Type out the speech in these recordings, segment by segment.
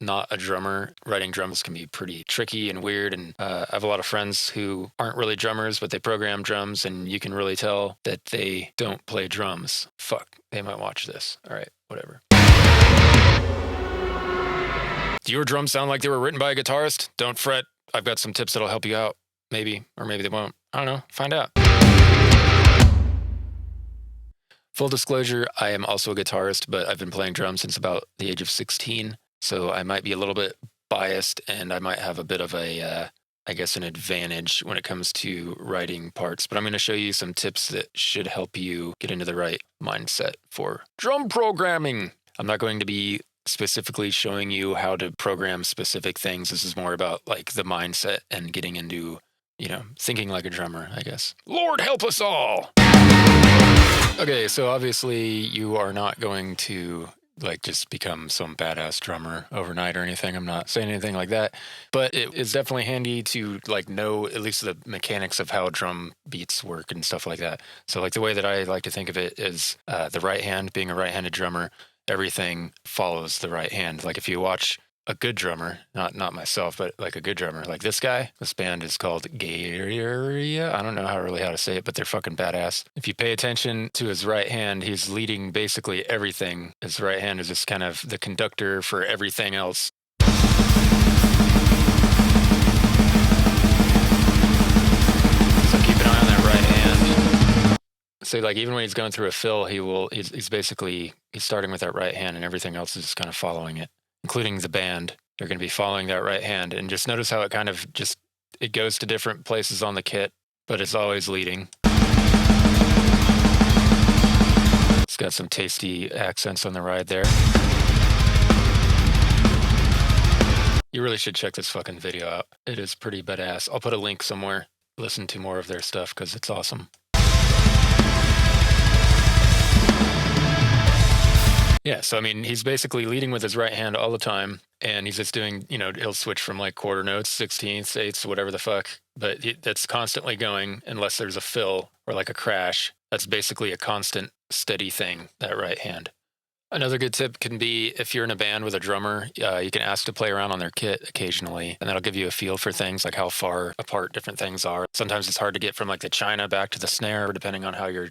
not a drummer, writing drums can be pretty tricky and weird. And I have a lot of friends who aren't really drummers, but they program drums, and you can really tell that they don't play drums. Fuck, they might watch this. All right, whatever. Do your drums sound like they were written by a guitarist? Don't fret. I've got some tips that'll help you out. Maybe, or maybe they won't. I don't know. Find out. Full disclosure, I am also a guitarist, but I've been playing drums since about the age of 16. So I might be a little bit biased, and I might have a bit of a, I guess, an advantage when it comes to writing parts. But I'm going to show you some tips that should help you get into the right mindset for drum programming. I'm not going to be specifically showing you how to program specific things. This is more about like the mindset and getting into, thinking like a drummer, I guess. Lord help us all. Okay, so obviously you are not going to just become some badass drummer overnight or anything. I'm not saying anything like that, but it is definitely handy to know at least the mechanics of how drum beats work and stuff like that. So the way that I like to think of it is the right hand, being a right-handed drummer, everything follows the right hand. Like if you watch a good drummer, not myself, but like a good drummer, like this guy, this band is called Gaerea. I don't know how to say it, but they're fucking badass. If you pay attention to his right hand, he's leading basically everything. His right hand is just kind of the conductor for everything else. So keep an eye on that right hand. So even when he's going through a fill, he's starting with that right hand, and everything else is just kind of following it, including the band. They're going to be following that right hand. And just notice how it kind of it goes to different places on the kit, but it's always leading. It's got some tasty accents on the ride there. You really should check this fucking video out. It is pretty badass. I'll put a link somewhere. Listen to more of their stuff because it's awesome. Yeah, so he's basically leading with his right hand all the time, and he's just doing, he'll switch from quarter notes, 16ths, eighths, whatever the fuck, but that's constantly going unless there's a fill or a crash. That's basically a constant, steady thing, that right hand. Another good tip can be if you're in a band with a drummer, you can ask to play around on their kit occasionally, and that'll give you a feel for things like how far apart different things are. Sometimes it's hard to get from the china back to the snare, depending on how you're,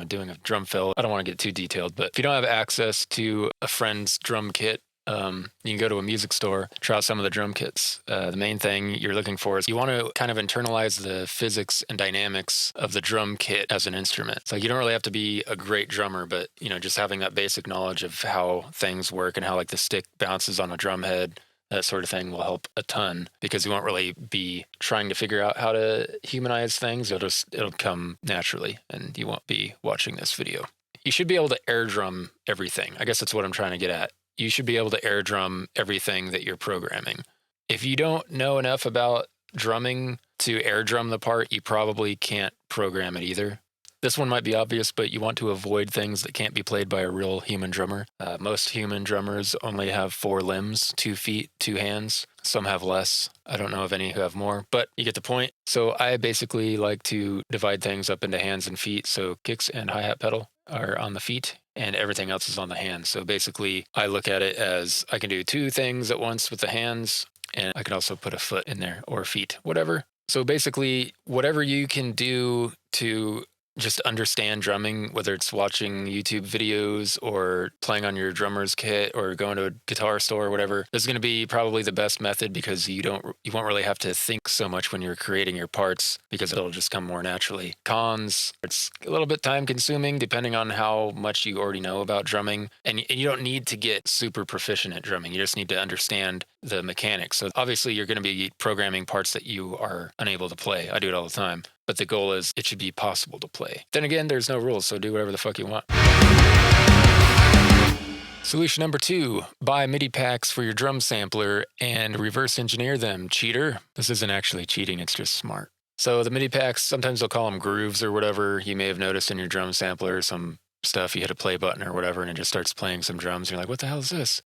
doing a drum fill. I don't want to get too detailed, but if you don't have access to a friend's drum kit, you can go to a music store, try out some of the drum kits. The main thing you're looking for is you want to kind of internalize the physics and dynamics of the drum kit as an instrument. It's you don't really have to be a great drummer, but just having that basic knowledge of how things work and how the stick bounces on a drum head, that sort of thing will help a ton, because you won't really be trying to figure out how to humanize things. It'll come naturally, and you won't be watching this video. You should be able to air drum everything. I guess that's what I'm trying to get at. You should be able to air drum everything that you're programming. If you don't know enough about drumming to air drum the part, you probably can't program it either. This one might be obvious, but you want to avoid things that can't be played by a real human drummer. Most human drummers only have 4 limbs, 2 feet, 2 hands. Some have less. I don't know of any who have more, but you get the point. So I basically like to divide things up into hands and feet. So kicks and hi-hat pedal are on the feet, and everything else is on the hands. So basically, I look at it as I can do 2 things at once with the hands, and I can also put a foot in there, or feet, whatever. So basically, whatever you can do to just understand drumming, whether it's watching YouTube videos or playing on your drummer's kit or going to a guitar store or whatever, this is going to be probably the best method, because you won't really have to think so much when you're creating your parts, because it'll just come more naturally. Cons, it's a little bit time consuming depending on how much you already know about drumming, and you don't need to get super proficient at drumming. You just need to understand the mechanics. So obviously you're going to be programming parts that you are unable to play. I do it all the time. But the goal is it should be possible to play. Then again, there's no rules, so do whatever the fuck you want. Solution number 2, buy MIDI packs for your drum sampler and reverse engineer them, cheater. This isn't actually cheating, it's just smart. So the MIDI packs, sometimes they'll call them grooves or whatever. You may have noticed in your drum sampler some stuff, you hit a play button or whatever, and it just starts playing some drums. You're like, what the hell is this?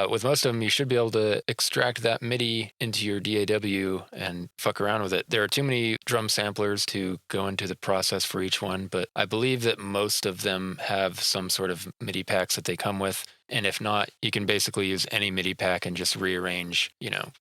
With most of them, you should be able to extract that MIDI into your DAW and fuck around with it. There are too many drum samplers to go into the process for each one, but I believe that most of them have some sort of MIDI packs that they come with. And if not, you can basically use any MIDI pack and just rearrange,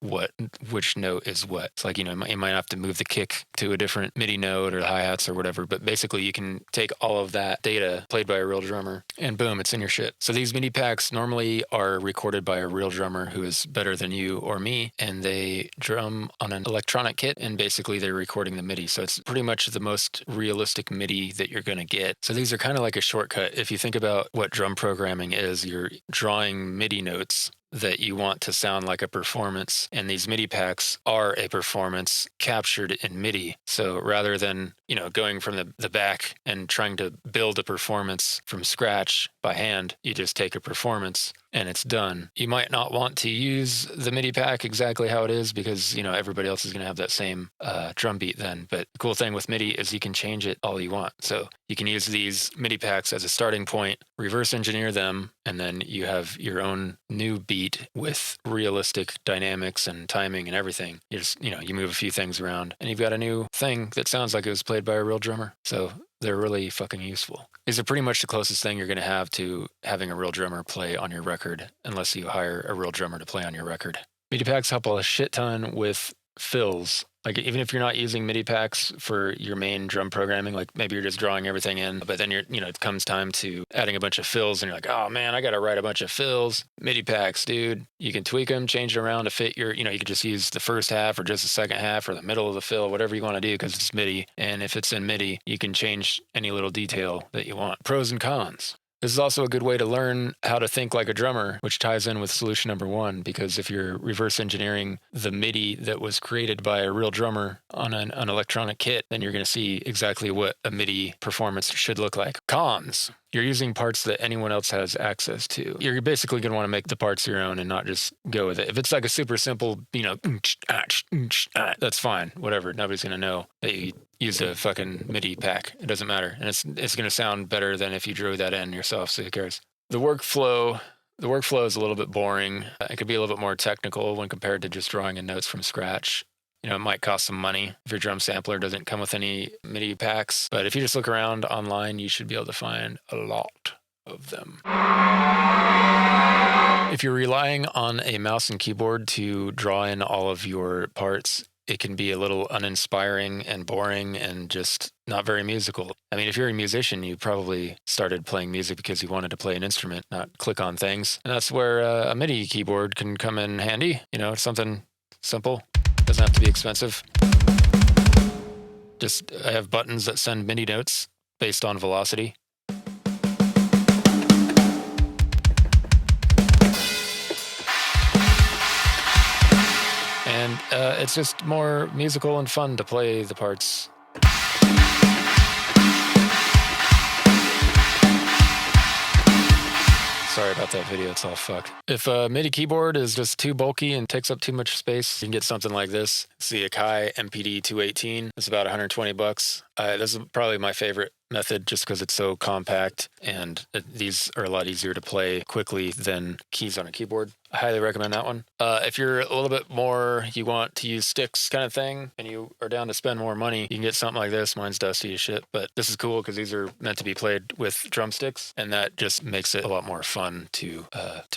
which note is what. It's like, you might have to move the kick to a different MIDI note or the hi-hats or whatever, but basically you can take all of that data played by a real drummer and boom, it's in your shit. So these MIDI packs normally are recorded by a real drummer who is better than you or me, and they drum on an electronic kit, and basically they're recording the MIDI. So it's pretty much the most realistic MIDI that you're going to get. So these are kind of like a shortcut. If you think about what drum programming is, you're drawing MIDI notes that you want to sound like a performance, and these MIDI packs are a performance captured in MIDI. So rather than, going from the back and trying to build a performance from scratch by hand, you just take a performance and it's done. You might not want to use the MIDI pack exactly how it is because, everybody else is going to have that same drum beat then. But the cool thing with MIDI is you can change it all you want. So you can use these MIDI packs as a starting point, reverse engineer them, and then you have your own new beat with realistic dynamics and timing and everything. You just, you move a few things around and you've got a new thing that sounds like it was played by a real drummer. So they're really fucking useful. These are pretty much the closest thing you're going to have to having a real drummer play on your record, unless you hire a real drummer to play on your record. MIDI packs help a shit ton with fills. Like even if you're not using MIDI packs for your main drum programming, like maybe you're just drawing everything in, but then it comes time to adding a bunch of fills and you're like, oh man, I got to write a bunch of fills. MIDI packs, dude, you can tweak them, change it around to fit your, you could just use the first half or just the second half or the middle of the fill, whatever you want to do because it's MIDI. And if it's in MIDI, you can change any little detail that you want. Pros and cons. This is also a good way to learn how to think like a drummer, which ties in with solution number one, because if you're reverse engineering the MIDI that was created by a real drummer on an electronic kit, then you're going to see exactly what a MIDI performance should look like. Cons. You're using parts that anyone else has access to. You're basically going to want to make the parts your own and not just go with it. If it's like a super simple, that's fine. Whatever. Nobody's going to know that you used a fucking MIDI pack. It doesn't matter. And it's going to sound better than if you drew that in yourself, so who cares? The workflow is a little bit boring. It could be a little bit more technical when compared to just drawing in notes from scratch. It might cost some money if your drum sampler doesn't come with any MIDI packs. But if you just look around online, you should be able to find a lot of them. If you're relying on a mouse and keyboard to draw in all of your parts, it can be a little uninspiring and boring and just not very musical. I mean, if you're a musician, you probably started playing music because you wanted to play an instrument, not click on things. And that's where a MIDI keyboard can come in handy. It's something simple. Doesn't have to be expensive. I have buttons that send MIDI notes based on velocity. And it's just more musical and fun to play the parts. Sorry about that video, it's all fucked. If a MIDI keyboard is just too bulky and takes up too much space, you can get something like this. It's the Akai MPD 218. It's about $120. This is probably my favorite method just because it's so compact and these are a lot easier to play quickly than keys on a keyboard. I highly recommend that one. If you're a little bit more, you want to use sticks kind of thing and you are down to spend more money, you can get something like this. Mine's dusty as shit, but this is cool because these are meant to be played with drumsticks and that just makes it a lot more fun to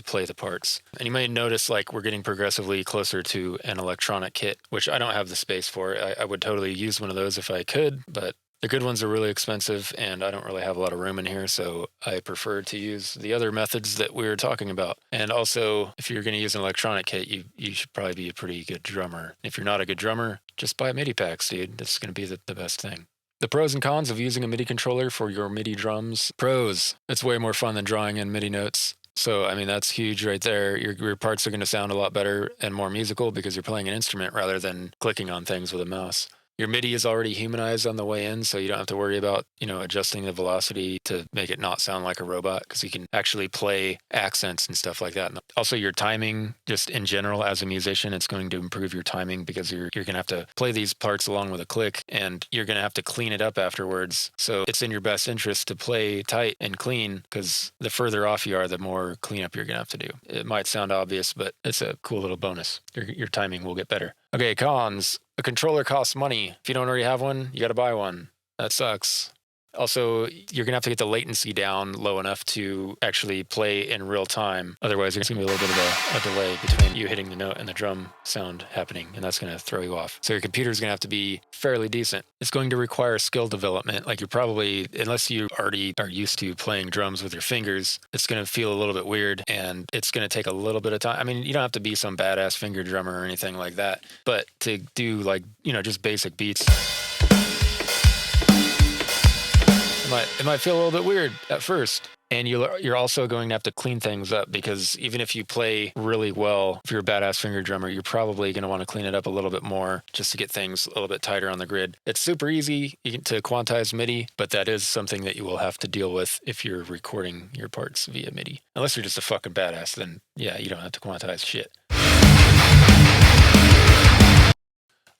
play the parts. And you may notice like we're getting progressively closer to an electronic kit, which I don't have the space for. I would totally use one of those if I could, but the good ones are really expensive and I don't really have a lot of room in here, so I prefer to use the other methods that we were talking about. And also, if you're going to use an electronic kit, you should probably be a pretty good drummer. If you're not a good drummer, just buy MIDI packs, dude. That's going to be the best thing. The pros and cons of using a MIDI controller for your MIDI drums. Pros, it's way more fun than drawing in MIDI notes. So, I mean, that's huge right there. Your parts are going to sound a lot better and more musical because you're playing an instrument rather than clicking on things with a mouse. Your MIDI is already humanized on the way in, so you don't have to worry about, adjusting the velocity to make it not sound like a robot because you can actually play accents and stuff like that. And also your timing, just in general as a musician, it's going to improve your timing because you're going to have to play these parts along with a click and you're going to have to clean it up afterwards. So it's in your best interest to play tight and clean because the further off you are, the more cleanup you're going to have to do. It might sound obvious, but it's a cool little bonus. Your timing will get better. Okay, cons. A controller costs money. If you don't already have one, you got to buy one. That sucks. Also, you're going to have to get the latency down low enough to actually play in real time. Otherwise, there's going to be a little bit of a delay between you hitting the note and the drum sound happening, and that's going to throw you off. So your computer's going to have to be fairly decent. It's going to require skill development. Like, you're probably, unless you already are used to playing drums with your fingers, it's going to feel a little bit weird, and it's going to take a little bit of time. I mean, you don't have to be some badass finger drummer or anything like that, but to do, like, just basic beats, it might feel a little bit weird at first. And you're also going to have to clean things up, because even if you play really well, if you're a badass finger drummer, you're probably going to want to clean it up a little bit more just to get things a little bit tighter on the grid. It's super easy to quantize MIDI, but that is something that you will have to deal with if you're recording your parts via MIDI. Unless you're just a fucking badass, then yeah, you don't have to quantize shit.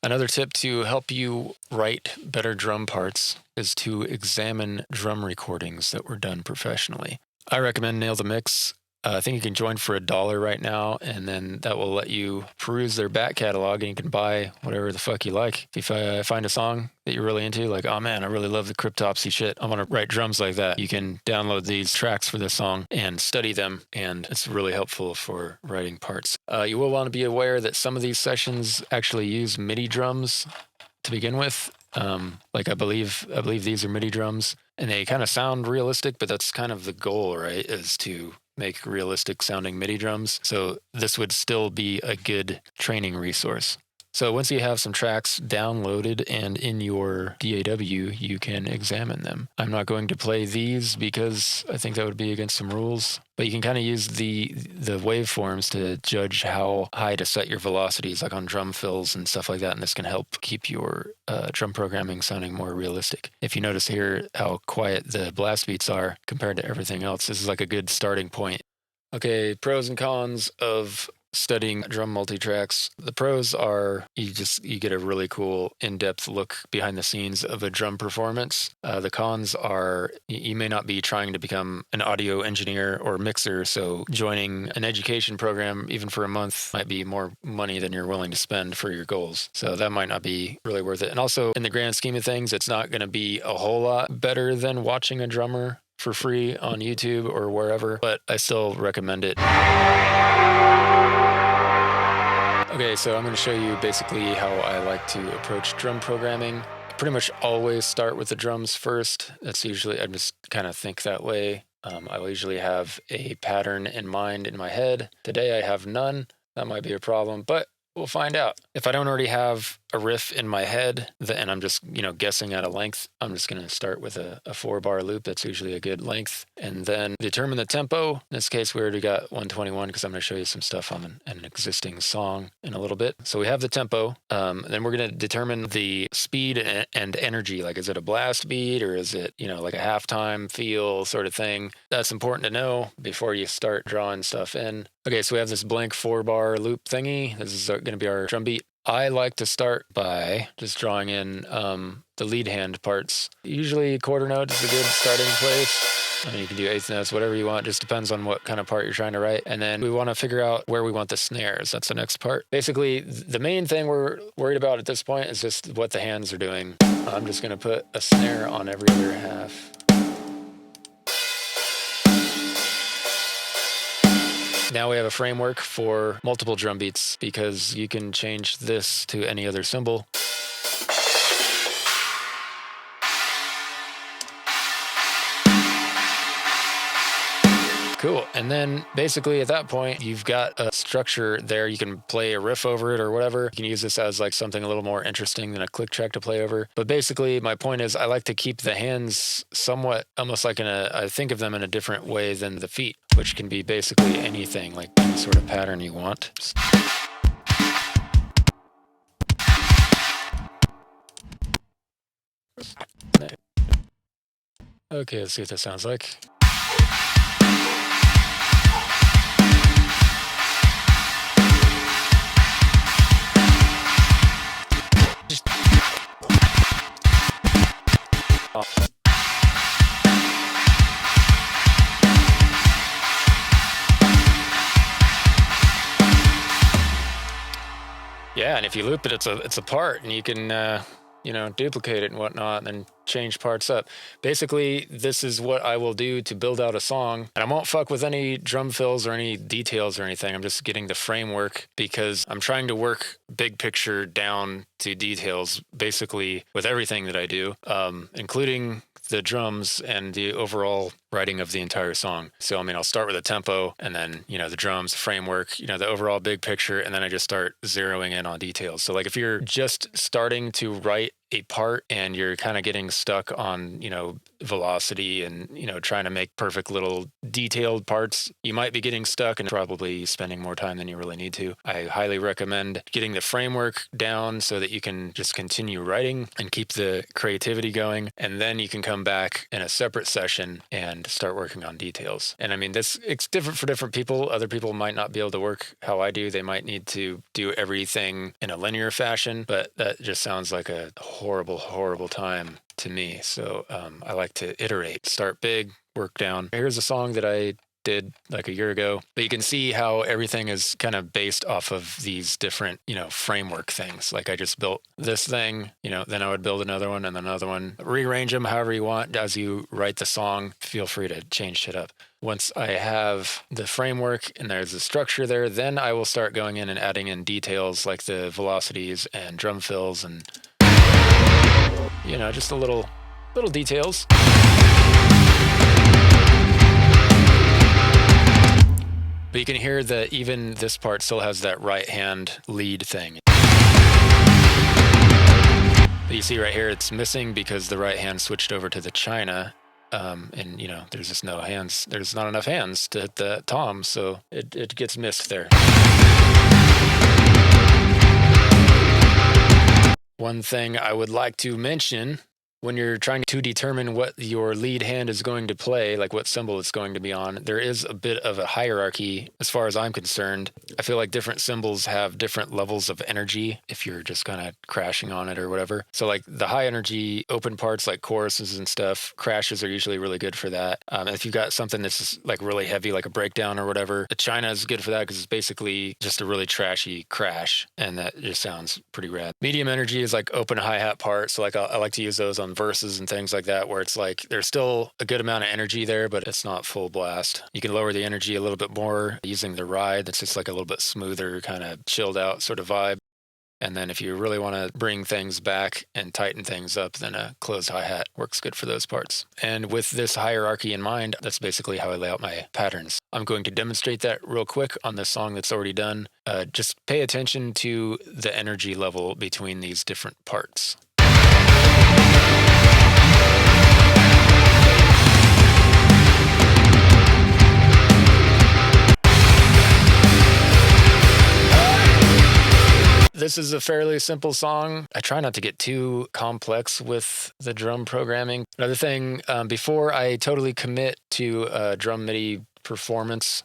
Another tip to help you write better drum parts is to examine drum recordings that were done professionally. I recommend Nail the Mix. I think you can join for $1 right now, and then that will let you peruse their back catalog, and you can buy whatever the fuck you like. If you find a song that you're really into, like, oh man, I really love the Cryptopsy shit, I want to write drums like that, you can download these tracks for this song and study them, and it's really helpful for writing parts. You will want to be aware that some of these sessions actually use MIDI drums to begin with. Like I believe these are MIDI drums, and they kind of sound realistic, but that's kind of the goal, right? Is to make realistic sounding MIDI drums. So this would still be a good training resource. So once you have some tracks downloaded and in your DAW, you can examine them. I'm not going to play these because I think that would be against some rules, but you can kind of use the waveforms to judge how high to set your velocities, like on drum fills and stuff like that, and this can help keep your drum programming sounding more realistic. If you notice here how quiet the blast beats are compared to everything else, this is like a good starting point. Okay, pros and cons of studying drum multitracks. The pros are you get a really cool in-depth look behind the scenes of a drum performance. The cons are you may not be trying to become an audio engineer or mixer, so joining an education program even for a month might be more money than you're willing to spend for your goals. So that might not be really worth it. And also, in the grand scheme of things, it's not going to be a whole lot better than watching a drummer for free on YouTube or wherever, but I still recommend it. Okay, so I'm going to show you basically how I like to approach drum programming. I pretty much always start with the drums first. That's usually, I just kind of think that way. I will usually have a pattern in mind in my head. Today I have none. That might be a problem, but we'll find out. If I don't already have a riff in my head and I'm just, guessing at a length, I'm just going to start with a 4-bar loop. That's usually a good length. And then determine the tempo. In this case, we already got 121 because I'm going to show you some stuff on an existing song in a little bit. So we have the tempo. Then we're going to determine the speed and energy. Like, is it a blast beat or is it, like a halftime feel sort of thing? That's important to know before you start drawing stuff in. Okay, so we have this blank 4-bar loop thingy. This is going to be our drum beat. I like to start by just drawing in the lead hand parts. Usually quarter note is a good starting place. I mean, you can do eighth notes, whatever you want. Just depends on what kind of part you're trying to write. And then we want to figure out where we want the snares. That's the next part. Basically, the main thing we're worried about at this point is just what the hands are doing. I'm just going to put a snare on every other half. Now we have a framework for multiple drum beats because you can change this to any other cymbal. Cool. And then basically at that point, you've got a structure there. You can play a riff over it or whatever. You can use this as like something a little more interesting than a click track to play over. But basically my point is I like to keep the hands somewhat almost like I think of them in a different way than the feet, which can be basically anything, like any sort of pattern you want. Okay, let's see what that sounds like. Yeah, and if you loop it, it's a part, and you can duplicate it and whatnot, and then change parts up. Basically, this is what I will do to build out a song, and I won't fuck with any drum fills or any details or anything. I'm just getting the framework because I'm trying to work big picture down to details, basically with everything that I do, including the drums and the overall writing of the entire song. So, I mean, I'll start with a tempo and then, the drums, framework, the overall big picture, and then I just start zeroing in on details. So, like, if you're just starting to write a part and you're kind of getting stuck on, velocity and, trying to make perfect little detailed parts, you might be getting stuck and probably spending more time than you really need to. I highly recommend getting the framework down so that you can just continue writing and keep the creativity going. And then you can come back in a separate session and start working on details. And I mean, it's different for different people. Other people might not be able to work how I do. They might need to do everything in a linear fashion, but that just sounds like a horrible, horrible time to me. So I like to iterate, start big, work down. Here's a song that I did like a year ago, but you can see how everything is kind of based off of these different, framework things. Like I just built this thing, then I would build another one and another one, rearrange them however you want as you write the song. Feel free to change shit up. Once I have the framework and there's a structure there, then I will start going in and adding in details like the velocities and drum fills and just a little details. But you can hear that even this part still has that right hand lead thing. But you see right here, it's missing because the right hand switched over to the China. And there's just no hands. There's not enough hands to hit the tom, so it gets missed there. One thing I would like to mention when you're trying to determine what your lead hand is going to play, like what cymbal it's going to be on, there is a bit of a hierarchy as far as I'm concerned. I feel like different cymbals have different levels of energy if you're just kind of crashing on it or whatever. So like the high energy open parts like choruses and stuff, crashes are usually really good for that. And if you've got something that's like really heavy, like a breakdown or whatever, the China is good for that because it's basically just a really trashy crash, and that just sounds pretty rad. Medium energy is like open hi-hat part, so like I like to use those on verses and things like that, where it's like there's still a good amount of energy there, but it's not full blast. You can lower the energy a little bit more using the ride. That's just like a little bit smoother, kind of chilled out sort of vibe. And then if you really want to bring things back and tighten things up, then a closed hi-hat works good for those parts. And with this hierarchy in mind, that's basically how I lay out my patterns. I'm going to demonstrate that real quick on this song that's already done. Just pay attention to the energy level between these different parts. This is a fairly simple song. I try not to get too complex with the drum programming. Another thing, before I totally commit to a drum MIDI performance,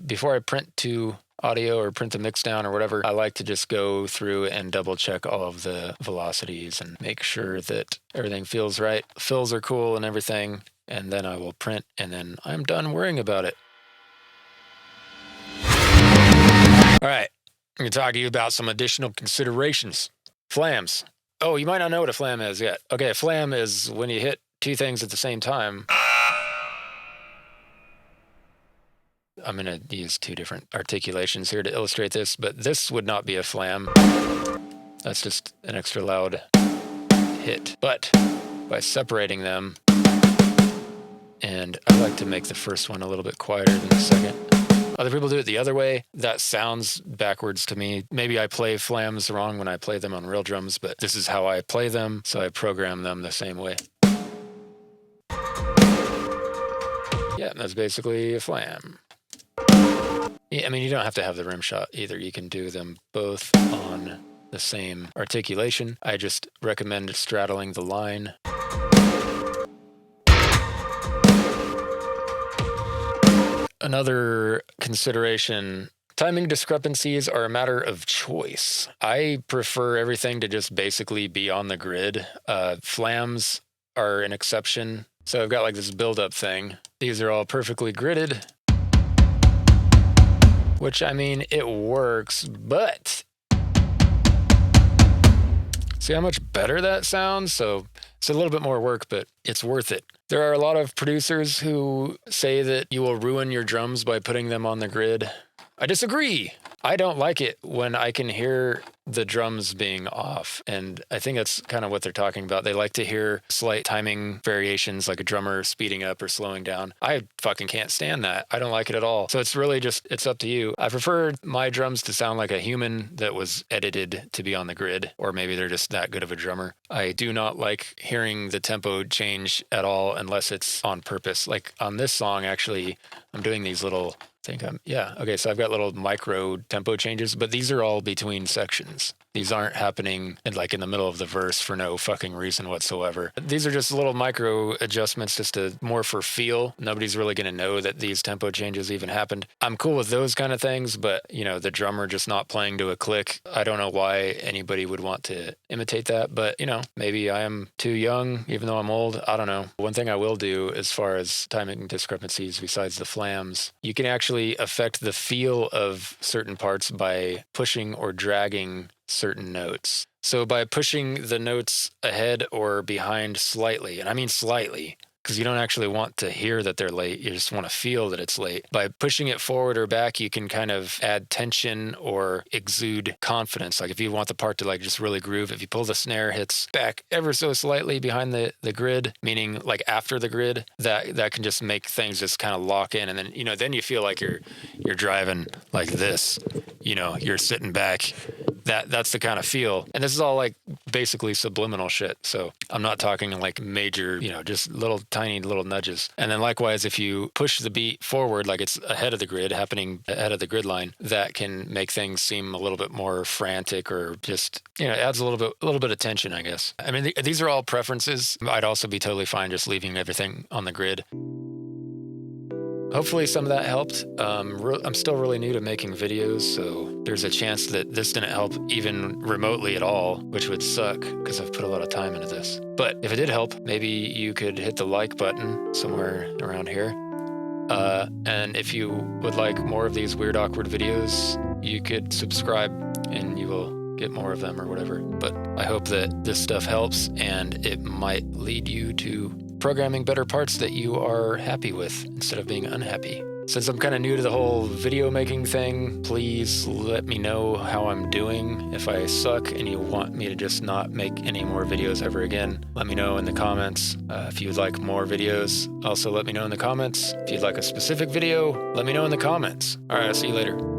before I print to audio or print the mix down or whatever, I like to just go through and double check all of the velocities and make sure that everything feels right. Fills are cool and everything, and then I will print, and then I'm done worrying about it. All right. I'm going to talk to you about some additional considerations. Flams. Oh, you might not know what a flam is yet. Okay, a flam is when you hit two things at the same time. I'm going to use two different articulations here to illustrate this, but this would not be a flam. That's just an extra loud hit. But by separating them, and I like to make the first one a little bit quieter than the second. Other people do it the other way. That sounds backwards to me. Maybe I play flams wrong when I play them on real drums, but this is how I play them, so I program them the same way. Yeah, that's basically a flam. Yeah, I mean, you don't have to have the rim shot either. You can do them both on the same articulation. I just recommend straddling the line. Another consideration, timing discrepancies are a matter of choice. I prefer everything to just basically be on the grid. Flams are an exception. So I've got like this build-up thing. These are all perfectly gridded, which, I mean, it works, but See how much better that sounds? So it's a little bit more work, but it's worth it. There are a lot of producers who say that you will ruin your drums by putting them on the grid. I disagree. I don't like it when I can hear the drums being off. And I think that's kind of what they're talking about. They like to hear slight timing variations, like a drummer speeding up or slowing down. I fucking can't stand that. I don't like it at all. So it's really just, it's up to you. I prefer my drums to sound like a human that was edited to be on the grid, or maybe they're just that good of a drummer. I do not like hearing the tempo change at all unless it's on purpose. Like on this song, actually, I'm doing these little... Okay, so I've got little micro tempo changes, but these are all between sections. These aren't happening in the middle of the verse for no fucking reason whatsoever. These are just little micro adjustments just to more for feel. Nobody's really going to know that these tempo changes even happened. I'm cool with those kind of things, but the drummer just not playing to a click. I don't know why anybody would want to imitate that, but maybe I am too young, even though I'm old. I don't know. One thing I will do as far as timing discrepancies besides the flams, you can actually affect the feel of certain parts by pushing or dragging certain notes. So by pushing the notes ahead or behind slightly, and I mean slightly, because you don't actually want to hear that they're late. You just want to feel that it's late. By pushing it forward or back, you can kind of add tension or exude confidence. Like if you want the part to just really groove, if you pull the snare hits back ever so slightly behind the grid, meaning after the grid, that can just make things just kind of lock in. And then, then you feel like you're driving like this, you're sitting back. That's the kind of feel. And this is all basically subliminal shit. So I'm not talking major, just tiny little nudges. And then likewise, if you push the beat forward, like it's ahead of the grid, happening ahead of the grid line, that can make things seem a little bit more frantic, or just, adds a little bit of tension, I guess. I mean, these are all preferences. I'd also be totally fine just leaving everything on the grid. Hopefully some of that helped. I'm still really new to making videos, so there's a chance that this didn't help even remotely at all, which would suck because I've put a lot of time into this. But if it did help, maybe you could hit the like button somewhere around here. And if you would like more of these weird, awkward videos, you could subscribe and you will get more of them or whatever. But I hope that this stuff helps, and it might lead you to programming better parts that you are happy with instead of being unhappy. Since I'm kind of new to the whole video making thing, please let me know how I'm doing. If I suck and you want me to just not make any more videos ever again, let me know in the comments. If you'd like more videos, also let me know in the comments. If you'd like a specific video, let me know in the comments. All right, I'll see you later.